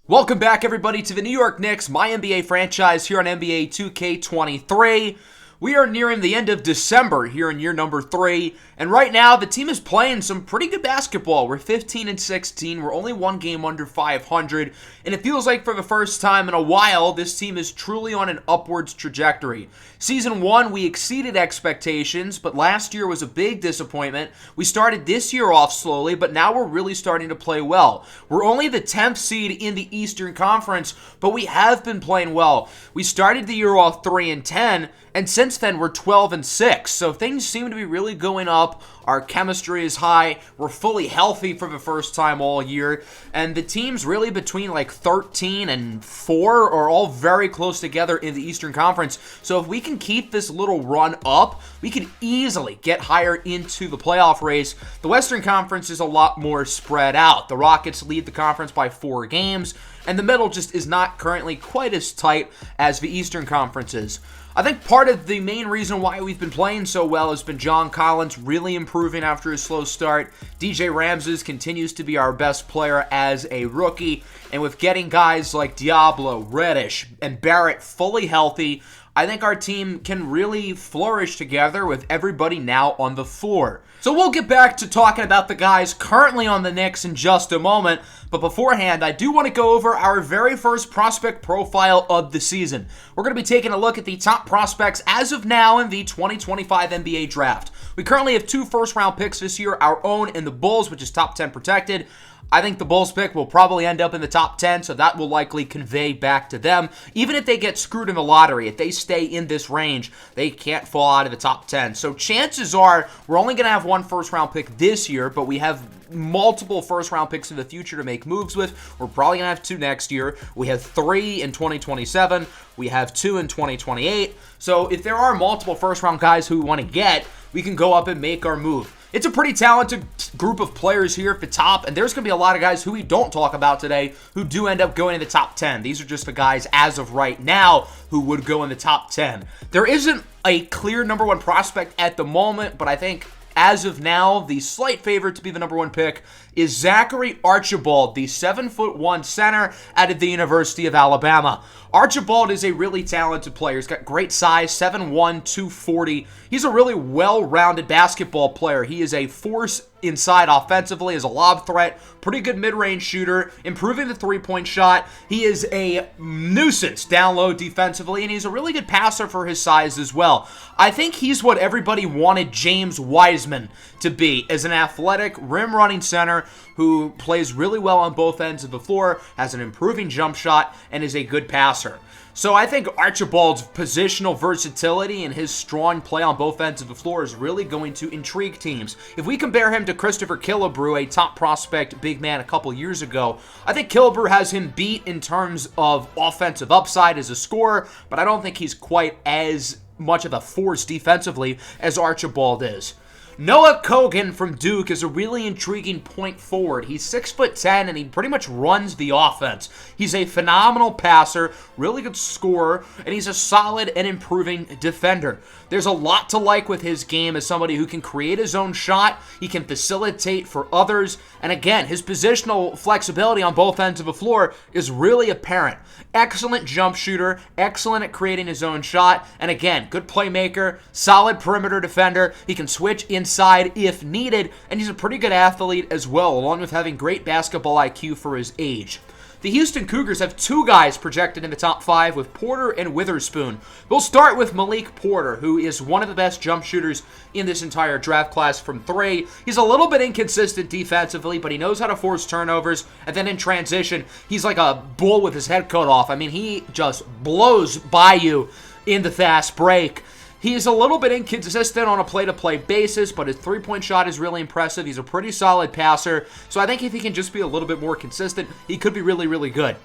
Welcome back, everybody, to the New York Knicks, MyNBA franchise here on NBA 2K23. We are nearing the end of December here in year number 3, and right now the team is playing some pretty good basketball. We're 15-16, we're only one game under 500, and it feels like for the first time in a while, this team is truly on an upwards trajectory. Season 1, we exceeded expectations, but last year was a big disappointment. We started this year off slowly, but now we're really starting to play well. We're only the 10th seed in the Eastern Conference, but we have been playing well. We started the year off 3-10, and since then, we're 12-6, so things seem to be really going up. Our chemistry is high. We're fully healthy for the first time all year, and the teams really between like 13 and 4 are all very close together in the Eastern Conference. So if we can keep this little run up, we could easily get higher into the playoff race. The Western Conference is a lot more spread out. The Rockets lead the conference by 4 games, and the middle just is not currently quite as tight as the Eastern Conference is. I think part of the main reason why we've been playing so well has been John Collins really improving after his slow start. DJ Ramses continues to be our best player as a rookie. And with getting guys like Diablo, Reddish, and Barrett fully healthy, I think our team can really flourish together with everybody now on the floor. So we'll get back to talking about the guys currently on the Knicks in just a moment. But beforehand, I do want to go over our very first prospect profile of the season. We're going to be taking a look at the top prospects as of now in the 2025 NBA draft. We currently have 2 first-round picks this year, our own and the Bulls, which is top 10 protected. I think the Bulls pick will probably end up in the top 10, so that will likely convey back to them. Even if they get screwed in the lottery, if they stay in this range, they can't fall out of the top 10. So chances are we're only going to have 1 first-round pick this year, but we have multiple first-round picks in the future to make moves with. We're probably going to have 2 next year. We have 3 in 2027. We have 2 in 2028. So if there are multiple first-round guys who we want to get, we can go up and make our move. It's a pretty talented group of players here at the top, and there's going to be a lot of guys who we don't talk about today who do end up going in the top 10. These are just the guys as of right now who would go in the top 10. There isn't a clear number 1 prospect at the moment, but I think as of now, the slight favorite to be the number 1 pick is Zachary Archibald, the 7'1" center out of the University of Alabama. Archibald is a really talented player. He's got great size, 7'1", 240. He's a really well-rounded basketball player. He is a force inside offensively, as a lob threat, pretty good mid-range shooter, improving the three-point shot. He is a nuisance down low defensively, and he's a really good passer for his size as well. I think he's what everybody wanted James Wiseman to be, as an athletic, rim-running center who plays really well on both ends of the floor, has an improving jump shot, and is a good passer. So I think Archibald's positional versatility and his strong play on both ends of the floor is really going to intrigue teams. If we compare him to Christopher Killebrew, a top prospect big man a couple years ago, I think Killebrew has him beat in terms of offensive upside as a scorer, but I don't think he's quite as much of a force defensively as Archibald is. Noah Kogan from Duke is a really intriguing point forward. He's 6'10", and he pretty much runs the offense. He's a phenomenal passer, really good scorer, and he's a solid and improving defender. There's a lot to like with his game as somebody who can create his own shot, he can facilitate for others, and again, his positional flexibility on both ends of the floor is really apparent. Excellent jump shooter, excellent at creating his own shot, and again, good playmaker, solid perimeter defender. He can switch inside if needed, and he's a pretty good athlete as well, along with having great basketball IQ for his age. The Houston Cougars have 2 guys projected in the top 5 with Porter and Witherspoon. We'll start with Malik Porter, who is one of the best jump shooters in this entire draft class from 3. He's a little bit inconsistent defensively, but he knows how to force turnovers, and then in transition, he's like a bull with his head cut off. I mean, he just blows by you in the fast break. He's a little bit inconsistent on a play-to-play basis, but his three-point shot is really impressive. He's a pretty solid passer, so I think if he can just be a little bit more consistent, he could be really, really good.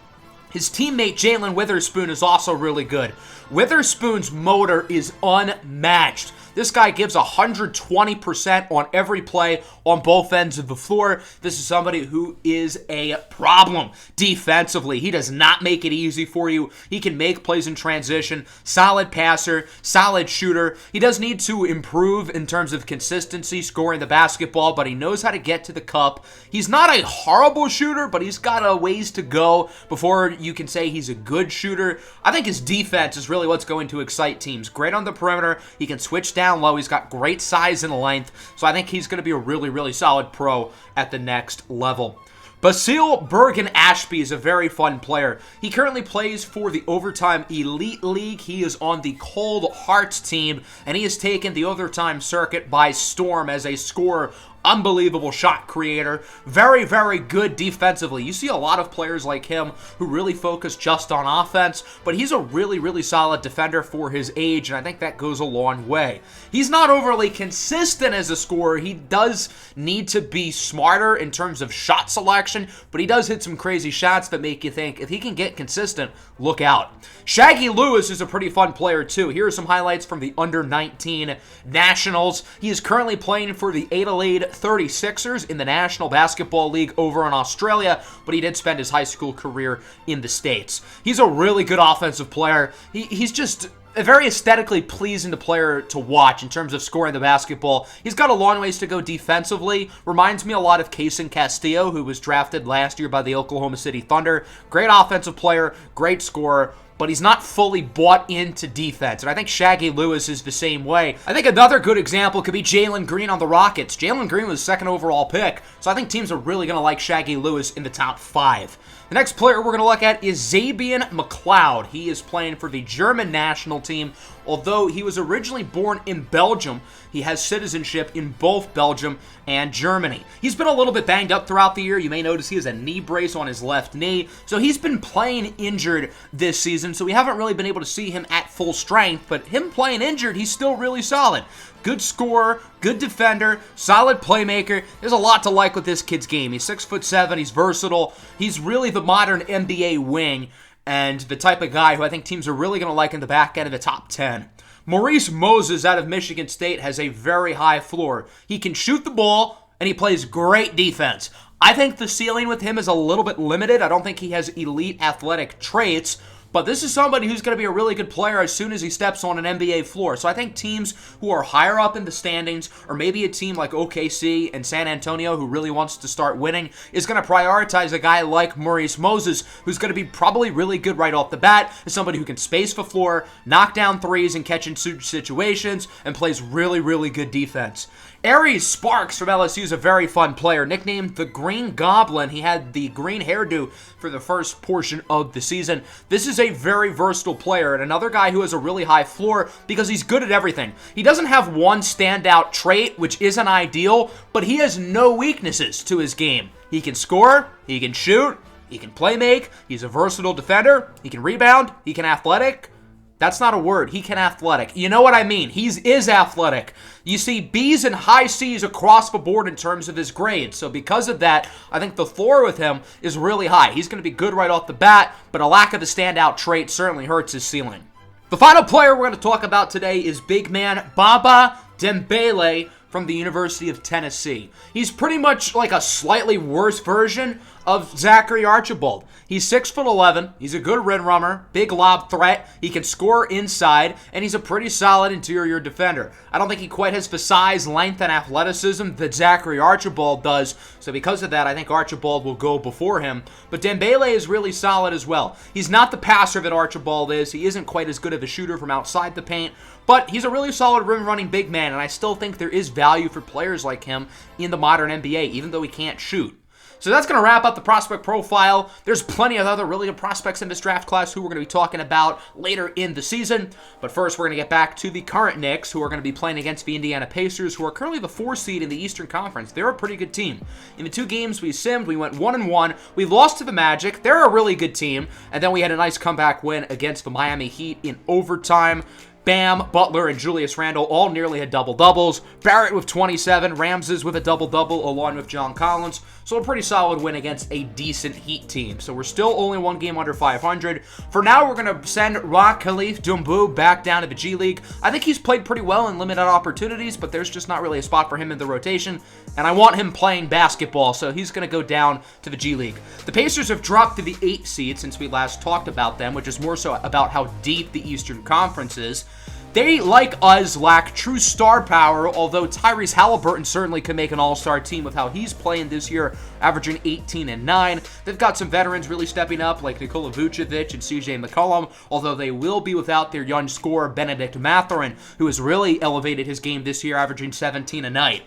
His teammate, Jalen Witherspoon, is also really good. Witherspoon's motor is unmatched. This guy gives 120% on every play on both ends of the floor. This is somebody who is a problem defensively. He does not make it easy for you. He can make plays in transition. Solid passer, solid shooter. He does need to improve in terms of consistency scoring the basketball, but he knows how to get to the cup. He's not a horrible shooter, but he's got a ways to go before you can say he's a good shooter. I think his defense is really what's going to excite teams. Great on the perimeter. He can switch down low. He's got great size and length, so I think he's going to be a really, really solid pro at the next level. Basile Bergen-Ashby is a very fun player. He currently plays for the Overtime Elite League. He is on the Cold Hearts team, and he has taken the overtime circuit by storm as a scorer. Unbelievable shot creator. Very, very good defensively. You see a lot of players like him who really focus just on offense, but he's a really, really solid defender for his age, and I think that goes a long way. He's not overly consistent as a scorer. He does need to be smarter in terms of shot selection, but he does hit some crazy shots that make you think, if he can get consistent, look out. Shaggy Lewis is a pretty fun player, too. Here are some highlights from the Under-19 Nationals. He is currently playing for the Adelaide 36ers in the National Basketball League over in Australia, but he did spend his high school career in the States. He's a really good offensive player. He's just a very aesthetically pleasing player to watch in terms of scoring the basketball. He's got a long ways to go defensively. Reminds me a lot of Kaysen Castillo, who was drafted last year by the Oklahoma City Thunder. Great offensive player, great scorer, but he's not fully bought into defense. And I think Shaggy Lewis is the same way. I think another good example could be Jalen Green on the Rockets. Jalen Green was the second overall pick, so I think teams are really going to like Shaggy Lewis in the top 5. The next player we're going to look at is Zabian McLeod. He is playing for the German national team. Although he was originally born in Belgium, he has citizenship in both Belgium and Germany. He's been a little bit banged up throughout the year. You may notice he has a knee brace on his left knee. So he's been playing injured this season, so we haven't really been able to see him at full strength. But him playing injured, he's still really solid. Good scorer, good defender, solid playmaker. There's a lot to like with this kid's game. He's 6'7", he's versatile. He's really the modern NBA wing, and the type of guy who I think teams are really going to like in the back end of the top 10. Maurice Moses out of Michigan State has a very high floor. He can shoot the ball, and he plays great defense. I think the ceiling with him is a little bit limited. I don't think he has elite athletic traits, but this is somebody who's going to be a really good player as soon as he steps on an NBA floor. So I think teams who are higher up in the standings, or maybe a team like OKC and San Antonio who really wants to start winning, is going to prioritize a guy like Maurice Moses, who's going to be probably really good right off the bat, as somebody who can space the floor, knock down threes and catch in situations, and plays really, really good defense. Aries Sparks from LSU is a very fun player. Nicknamed the Green Goblin, he had the green hairdo for the first portion of the season. This is a very versatile player and another guy who has a really high floor because he's good at everything. He doesn't have one standout trait, which isn't ideal, but he has no weaknesses to his game. He can score, he can shoot, he can play make, he's a versatile defender, he can rebound, he can athletic. That's not a word. He can athletic. You know what I mean. He is athletic. You see B's and high C's across the board in terms of his grades. So because of that, I think the floor with him is really high. He's going to be good right off the bat, but a lack of the standout trait certainly hurts his ceiling. The final player we're going to talk about today is big man Bamba Dembele from the University of Tennessee. He's pretty much like a slightly worse version of Zachary Archibald. He's 6'11", he's a good rim runner, big lob threat, he can score inside, and he's a pretty solid interior defender. I don't think he quite has the size, length, and athleticism that Zachary Archibald does, so because of that, I think Archibald will go before him. But Dembele is really solid as well. He's not the passer that Archibald is, he isn't quite as good of a shooter from outside the paint, but he's a really solid rim-running big man, and I still think there is value for players like him in the modern NBA, even though he can't shoot. So that's going to wrap up the prospect profile. There's plenty of other really good prospects in this draft class who we're going to be talking about later in the season. But first, we're going to get back to the current Knicks, who are going to be playing against the Indiana Pacers, who are currently the 4th seed in the Eastern Conference. They're a pretty good team. In the 2 games we simmed, we went 1-1. We lost to the Magic. They're a really good team. And then we had a nice comeback win against the Miami Heat in overtime. Bam, Butler, and Julius Randle all nearly had double-doubles. Barrett with 27, Ramses with a double-double along with John Collins. So a pretty solid win against a decent Heat team. So we're still only one game under 500. For now, we're going to send Rock Khalif Dumbu back down to the G League. I think he's played pretty well in limited opportunities, but there's just not really a spot for him in the rotation. And I want him playing basketball, so he's going to go down to the G League. The Pacers have dropped to the 8th seed since we last talked about them, which is more so about how deep the Eastern Conference is. They, like us, lack true star power, although Tyrese Halliburton certainly can make an all-star team with how he's playing this year, averaging 18 and 9. They've got some veterans really stepping up, like Nikola Vucevic and CJ McCollum, although they will be without their young scorer, Benedict Mathurin, who has really elevated his game this year, averaging 17 a night.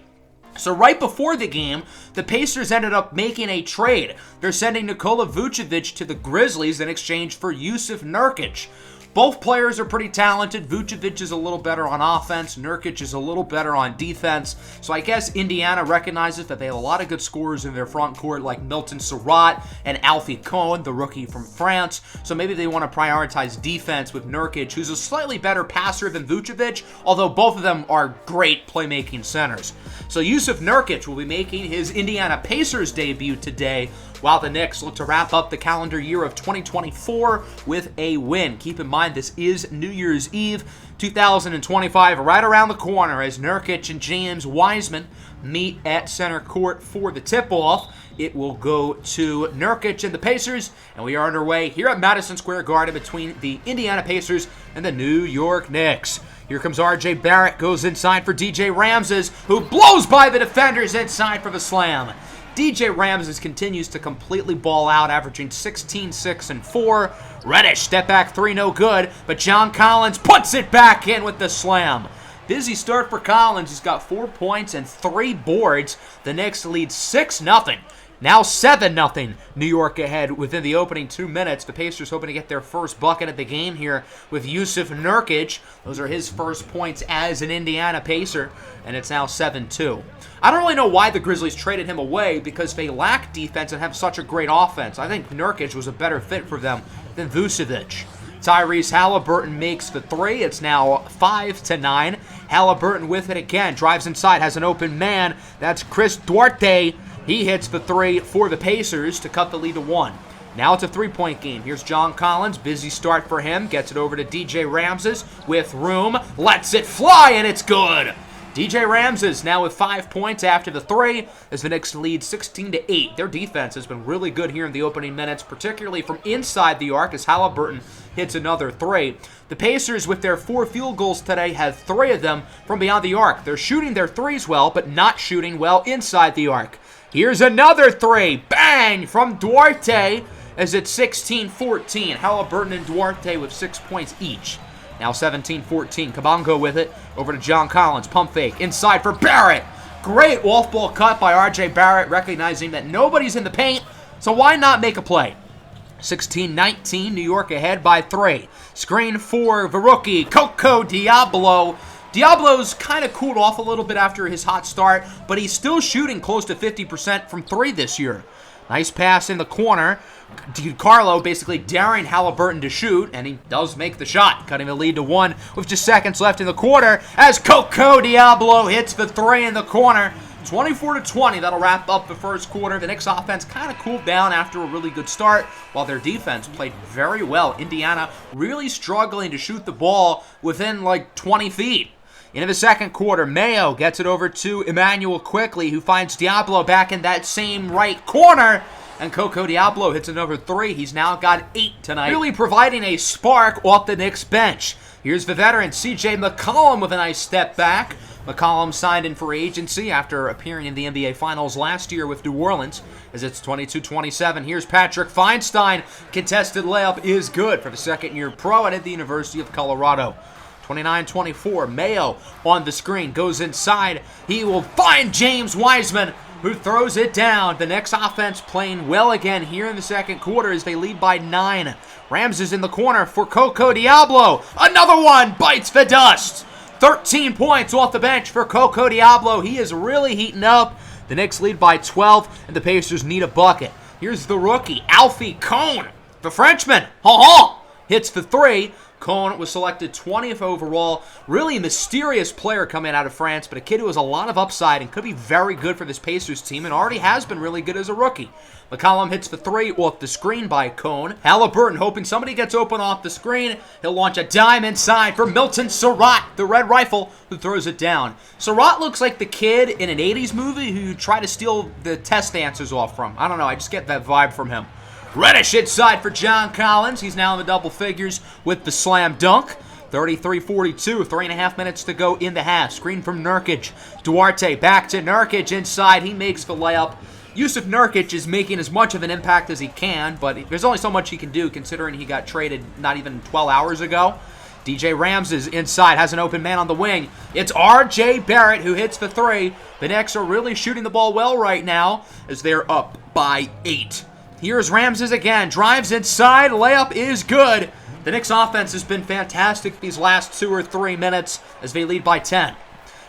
So right before the game, the Pacers ended up making a trade. They're sending Nikola Vucevic to the Grizzlies in exchange for Jusuf Nurkic. Both players are pretty talented. Vucevic is a little better on offense. Nurkic is a little better on defense. So I guess Indiana recognizes that they have a lot of good scorers in their front court, like Milton Surratt and Alfie Cohen, the rookie from France. So maybe they want to prioritize defense with Nurkic, who's a slightly better passer than Vucevic, although both of them are great playmaking centers. So Jusuf Nurkic will be making his Indiana Pacers debut today, while the Knicks look to wrap up the calendar year of 2024 with a win. Keep in mind, this is New Year's Eve 2025, right around the corner, as Nurkic and James Wiseman meet at center court for the tip-off. It will go to Nurkic and the Pacers, and we are underway here at Madison Square Garden between the Indiana Pacers and the New York Knicks. Here comes R.J. Barrett, goes inside for DJ Ramses, who blows by the defenders inside for the slam. DJ Ramses continues to completely ball out, averaging 16, 6, and 4. Reddish, step back three, no good, but John Collins puts it back in with the slam. Busy start for Collins. He's got 4 points and 3 boards. The Knicks lead 6-0. Now 7-0. New York ahead within the opening 2 minutes. The Pacers hoping to get their first bucket of the game here with Jusuf Nurkic. Those are his first points as an Indiana Pacer, and it's now 7-2. I don't really know why the Grizzlies traded him away, because they lack defense and have such a great offense. I think Nurkic was a better fit for them than Vucevic. Tyrese Halliburton makes the three. It's now 5-9. Halliburton with it again. Drives inside, has an open man. That's Chris Duarte. He hits the three for the Pacers to cut the lead to 1. Now it's a three-point game. Here's John Collins. Busy start for him. Gets it over to DJ Ramses with room. Lets it fly, and it's good. DJ Ramses now with 5 points after the three, as the Knicks lead 16-8. Their defense has been really good here in the opening minutes, particularly from inside the arc as Halliburton hits another three. The Pacers, with their 4 field goals today, have 3 of them from beyond the arc. They're shooting their threes well, but not shooting well inside the arc. Here's another three. Bang! From Duarte, as it's 16-14. Halliburton and Duarte with 6 points each. Now 17-14. Kabongo with it. Over to John Collins. Pump fake. Inside for Barrett. Great off-ball cut by R.J. Barrett, recognizing that nobody's in the paint, so why not make a play? 16-19. New York ahead by 3. Screen for the rookie, Coco Diablo. Diablo's kind of cooled off a little bit after his hot start, but he's still shooting close to 50% from 3 this year. Nice pass in the corner. Carlo basically daring Halliburton to shoot, and he does make the shot, cutting the lead to 1 with just seconds left in the quarter as Coco Diablo hits the 3 in the corner. 24-20, that'll wrap up the first quarter. The Knicks offense kind of cooled down after a really good start, while their defense played very well. Indiana really struggling to shoot the ball within like 20 feet. Into the second quarter, Mayo gets it over to Emmanuel Quickly, who finds Diablo back in that same right corner. And Coco Diablo hits another 3. He's now got 8 tonight, really providing a spark off the Knicks bench. Here's the veteran, CJ McCollum, with a nice step back. McCollum signed in for agency after appearing in the NBA Finals last year with New Orleans, as it's 22-27. Here's Patrick Feinstein. Contested layup is good for the second-year pro at the University of Colorado. 29-24, Mayo on the screen, goes inside. He will find James Wiseman, who throws it down. The Knicks offense playing well again here in the second quarter as they lead by 9. Ramses in the corner for Coco Diablo. Another one bites the dust. 13 points off the bench for Coco Diablo. He is really heating up. The Knicks lead by 12, and the Pacers need a bucket. Here's the rookie, Alfie Cohen, the Frenchman. Ha-ha! hits the three. Cone was selected 20th overall. Really mysterious player coming out of France, but a kid who has a lot of upside and could be very good for this Pacers team and already has been really good as a rookie. McCollum hits the three off the screen by Cone. Halliburton hoping somebody gets open off the screen. He'll launch a dime inside for Milton Surratt, the Red Rifle, who throws it down. Surratt looks like the kid in an 80s movie who you try to steal the test answers off from. I don't know, I just get that vibe from him. Reddish inside for John Collins. He's now in the double figures with the slam dunk. 33-42, 3.5 minutes to go in the half. Screen from Nurkic. Duarte back to Nurkic inside. He makes the layup. Yusuf Nurkic is making as much of an impact as he can, but there's only so much he can do considering he got traded not even 12 hours ago. DJ Ramses inside, has an open man on the wing. It's R.J. Barrett who hits the three. The Knicks are really shooting the ball well right now as they're up by 8. Here's Ramses again, drives inside, layup is good. The Knicks offense has been fantastic these last 2 or 3 minutes as they lead by 10.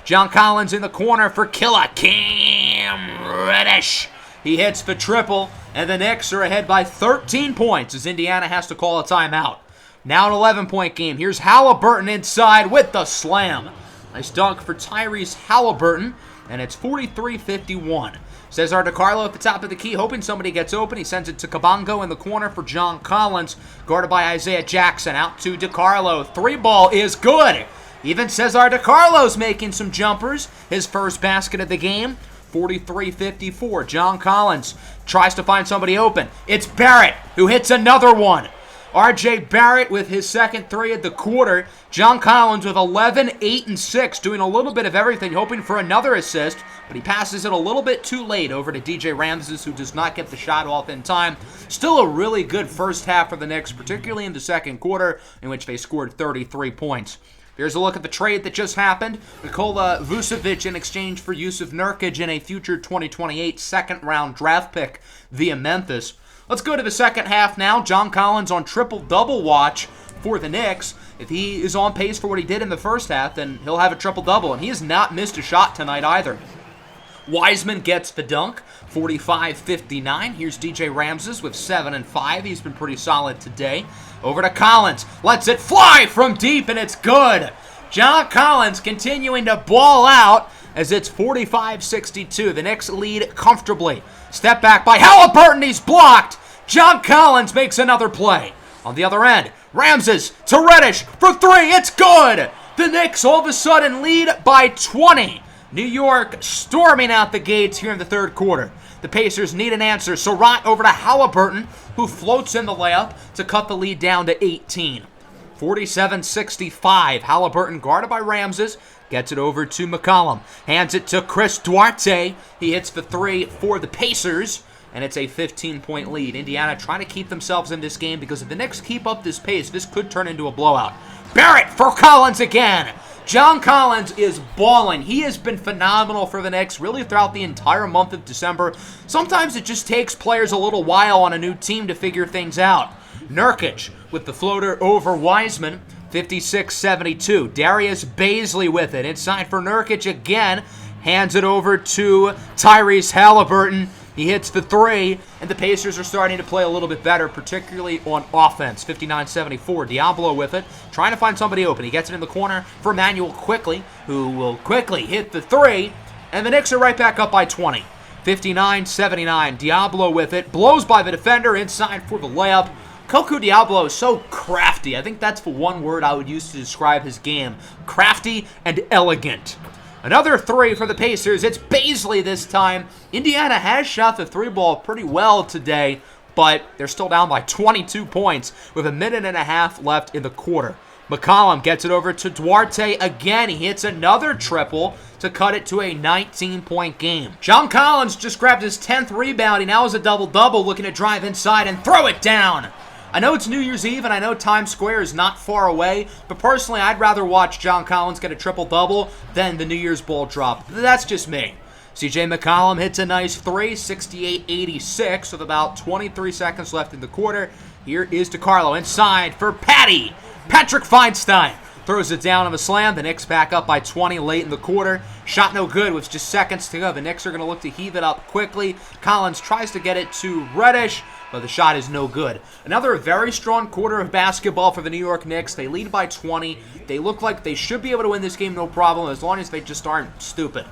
John Collins in the corner for Killa. Cam Reddish. He hits the triple, and the Knicks are ahead by 13 points as Indiana has to call a timeout. Now an 11-point game. Here's Halliburton inside with the slam. Nice dunk for Tyrese Halliburton, and it's 43-51. Cesar DiCarlo at the top of the key, hoping somebody gets open. He sends it to Kabongo in the corner for John Collins, guarded by Isaiah Jackson. Out to DiCarlo. 3-ball is good. Even Cesar DiCarlo's making some jumpers. His first basket of the game. 43-54. John Collins tries to find somebody open. It's Barrett who hits another one. R.J. Barrett with his second three of the quarter. John Collins with 11, 8, and 6, doing a little bit of everything, hoping for another assist, but he passes it a little bit too late over to DJ Ramses, who does not get the shot off in time. Still a really good first half for the Knicks, particularly in the second quarter, in which they scored 33 points. Here's a look at the trade that just happened. Nikola Vucevic in exchange for Yusuf Nurkic in a future 2028 second-round draft pick via Memphis. Let's go to the second half now. John Collins on triple-double watch for the Knicks. If he is on pace for what he did in the first half, then he'll have a triple-double, and he has not missed a shot tonight either. Wiseman gets the dunk, 45-59. Here's DJ Ramses with 7 and 5. He's been pretty solid today. Over to Collins. Lets it fly from deep, and it's good. John Collins continuing to ball out as it's 45-62. The Knicks lead comfortably. Step back by Halliburton. He's blocked. John Collins makes another play. On the other end, Ramses to Reddish for 3. It's good. The Knicks all of a sudden lead by 20. New York storming out the gates here in the third quarter. The Pacers need an answer. Surratt over to Halliburton, who floats in the layup to cut the lead down to 18. 47-65. Halliburton guarded by Ramses. Gets it over to McCollum. Hands it to Chris Duarte. He hits the 3 for the Pacers. And it's a 15-point lead. Indiana trying to keep themselves in this game because if the Knicks keep up this pace, this could turn into a blowout. Barrett for Collins again. John Collins is balling. He has been phenomenal for the Knicks really throughout the entire month of December. Sometimes it just takes players a little while on a new team to figure things out. Nurkic with the floater over Wiseman. 56-72. Darius Baisley with it. Inside for Nurkic again. Hands it over to Tyrese Halliburton. He hits the 3, and the Pacers are starting to play a little bit better, particularly on offense. 59-74. Diablo with it, trying to find somebody open. He gets it in the corner for Emmanuel Quickley, who will quickly hit the 3, and the Knicks are right back up by 20. 59-79. Diablo with it, blows by the defender inside for the layup. Koku Diablo is so crafty. I think that's the one word I would use to describe his game. Crafty and elegant. Another 3 for the Pacers. It's Baisley this time. Indiana has shot the 3-ball pretty well today, but they're still down by 22 points with a minute and a half left in the quarter. McCollum gets it over to Duarte again. He hits another triple to cut it to a 19-point game. John Collins just grabbed his 10th rebound. He now has a double-double, looking to drive inside and throw it down. I know it's New Year's Eve, and I know Times Square is not far away, but personally, I'd rather watch John Collins get a triple-double than the New Year's ball drop. That's just me. CJ McCollum hits a nice 3, 68-86, with about 23 seconds left in the quarter. Here is DiCarlo inside for Patty. Patrick Feinstein throws it down on the slam. The Knicks back up by 20 late in the quarter. Shot no good with just seconds to go. The Knicks are going to look to heave it up quickly. Collins tries to get it to Reddish, but the shot is no good. Another very strong quarter of basketball for the New York Knicks. They lead by 20. They look like they should be able to win this game no problem, as long as they just aren't stupid.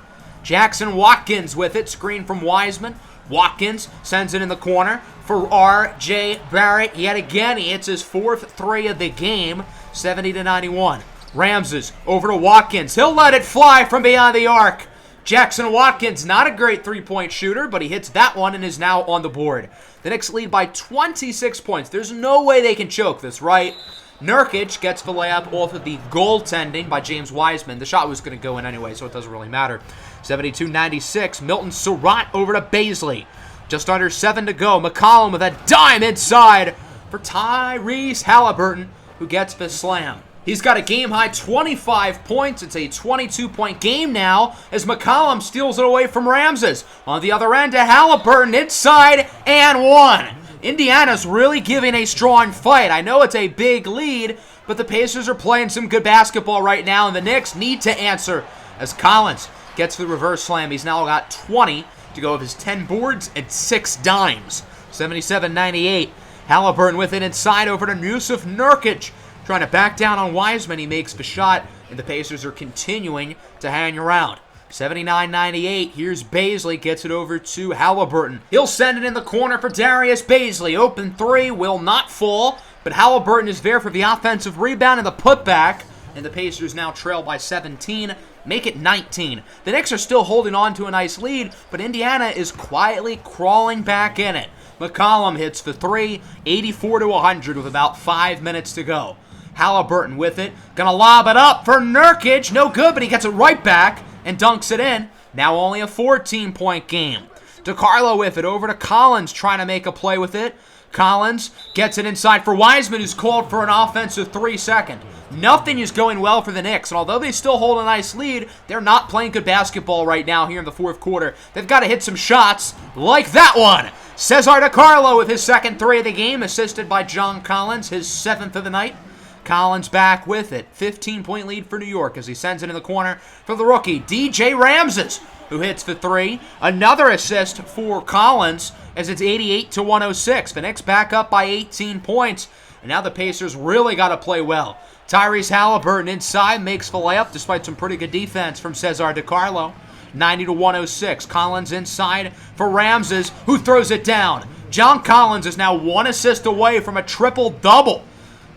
Jackson Watkins with it, screen from Wiseman. Watkins sends it in the corner for R.J. Barrett. Yet again, he hits his 4th three of the game, 70-91. Ramses over to Watkins. He'll let it fly from beyond the arc. Jackson Watkins, not a great three-point shooter, but he hits that one and is now on the board. The Knicks lead by 26 points. There's no way they can choke this, right? Nurkic gets the layup off of the goaltending by James Wiseman. The shot was going to go in anyway, so it doesn't really matter. 72-96. Milton Surratt over to Baisley. Just under 7 to go. McCollum with a dime inside for Tyrese Halliburton, who gets the slam. He's got a game-high 25 points. It's a 22-point game now as McCollum steals it away from Ramses. On the other end to Halliburton inside and one. Indiana's really giving a strong fight. I know it's a big lead, but the Pacers are playing some good basketball right now, and the Knicks need to answer as Collins gets the reverse slam. He's now got 20 to go of his 10 boards and 6 dimes. 77-98. Halliburton with it inside over to Jusuf Nurkic. Trying to back down on Wiseman. He makes the shot, and the Pacers are continuing to hang around. 79-98. Here's Baisley. Gets it over to Halliburton. He'll send it in the corner for Darius Baisley. Open three will not fall, but Halliburton is there for the offensive rebound and the putback, and the Pacers now trail by 17. Make it 19. The Knicks are still holding on to a nice lead, but Indiana is quietly crawling back in it. McCollum hits the three, 84-100 with about 5 minutes to go. Halliburton with it. Gonna lob it up for Nurkic. No good, but he gets it right back and dunks it in. Now only a 14-point game. DiCarlo with it. Over to Collins trying to make a play with it. Collins gets it inside for Wiseman, who's called for an offensive 3-second. Nothing is going well for the Knicks, and although they still hold a nice lead, they're not playing good basketball right now here in the fourth quarter. They've got to hit some shots like that one. Cesar DiCarlo with his second three of the game, assisted by John Collins, his 7th of the night. Collins back with it. 15-point lead for New York as he sends it in the corner for the rookie, DJ Ramses, who hits the three. Another assist for Collins as it's 88-106. The Knicks back up by 18 points, and now the Pacers really got to play well. Tyrese Halliburton inside makes the layup despite some pretty good defense from Cesar DiCarlo. 90-106. Collins inside for Ramses, who throws it down. John Collins is now 1 assist away from a triple-double.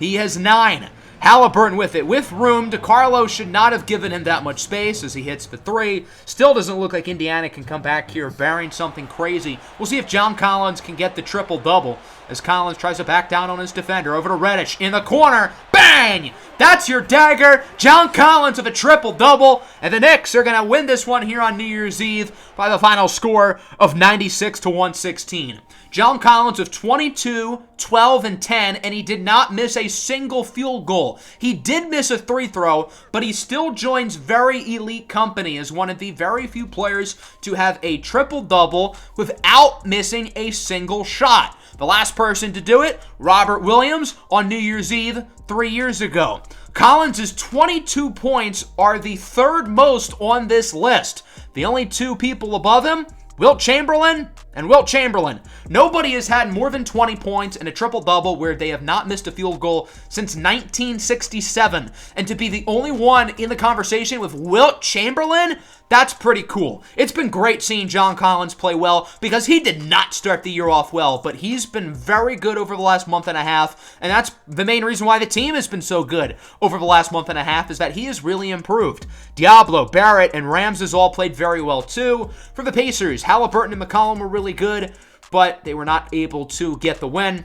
He has 9. Halliburton with it. With room, DiCarlo should not have given him that much space as he hits the three. Still doesn't look like Indiana can come back here bearing something crazy. We'll see if John Collins can get the triple-double as Collins tries to back down on his defender. Over to Reddish in the corner. Bang! That's your dagger. John Collins with a triple-double. And the Knicks are going to win this one here on New Year's Eve by the final score of 96-116. John Collins with 22, 12, and 10, and he did not miss a single field goal. He did miss a free throw, but he still joins very elite company as one of the very few players to have a triple-double without missing a single shot. The last person to do it, Robert Williams, on New Year's Eve 3 years ago. Collins' 22 points are the third most on this list. The only two people above him, Wilt Chamberlain and Wilt Chamberlain. Nobody has had more than 20 points in a triple-double where they have not missed a field goal since 1967. And to be the only one in the conversation with Wilt Chamberlain, that's pretty cool. It's been great seeing John Collins play well because he did not start the year off well, but he's been very good over the last month and a half, and that's the main reason why the team has been so good over the last month and a half is that he has really improved. Diablo, Barrett, and Ramses all played very well too. For the Pacers, Halliburton and McCollum were really good, but they were not able to get the win.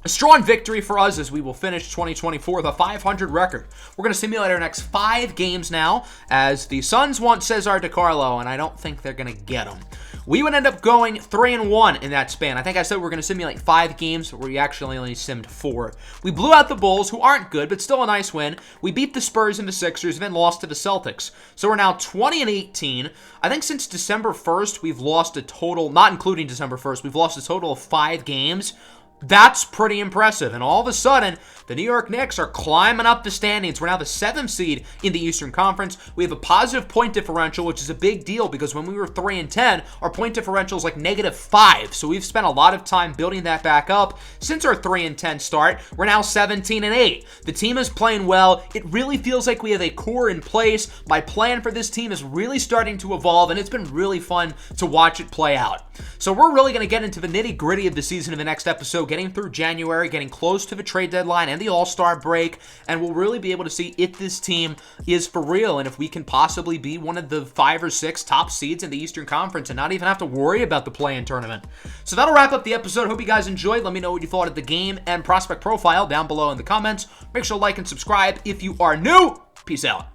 A strong victory for us as we will finish 2024 with a 500 record. We're going to simulate our next 5 games now as the Suns want Cesar DiCarlo, and I don't think they're going to get him. We would end up going 3-1 in that span. I think I said we're going to simulate 5 games, but we actually only simmed 4. We blew out the Bulls, who aren't good, but still a nice win. We beat the Spurs and the Sixers, and then lost to the Celtics. So we're now 20-18. I think since December 1st, we've lost a total, not including December 1st, we've lost a total of 5 games. That's pretty impressive. And all of a sudden, the New York Knicks are climbing up the standings. We're now the 7th seed in the Eastern Conference. We have a positive point differential, which is a big deal because when we were 3-10, our point differential is like -5. So we've spent a lot of time building that back up. Since our 3-10 start, we're now 17-8. The team is playing well. It really feels like we have a core in place. My plan for this team is really starting to evolve, and it's been really fun to watch it play out. So we're really going to get into the nitty-gritty of the season in the next episode, getting through January, getting close to the trade deadline and the All-Star break, and we'll really be able to see if this team is for real and if we can possibly be one of the 5 or 6 top seeds in the Eastern Conference and not even have to worry about the play-in tournament. So that'll wrap up the episode. Hope you guys enjoyed. Let me know what you thought of the game and prospect profile down below in the comments. Make sure to like and subscribe if you are new. Peace out.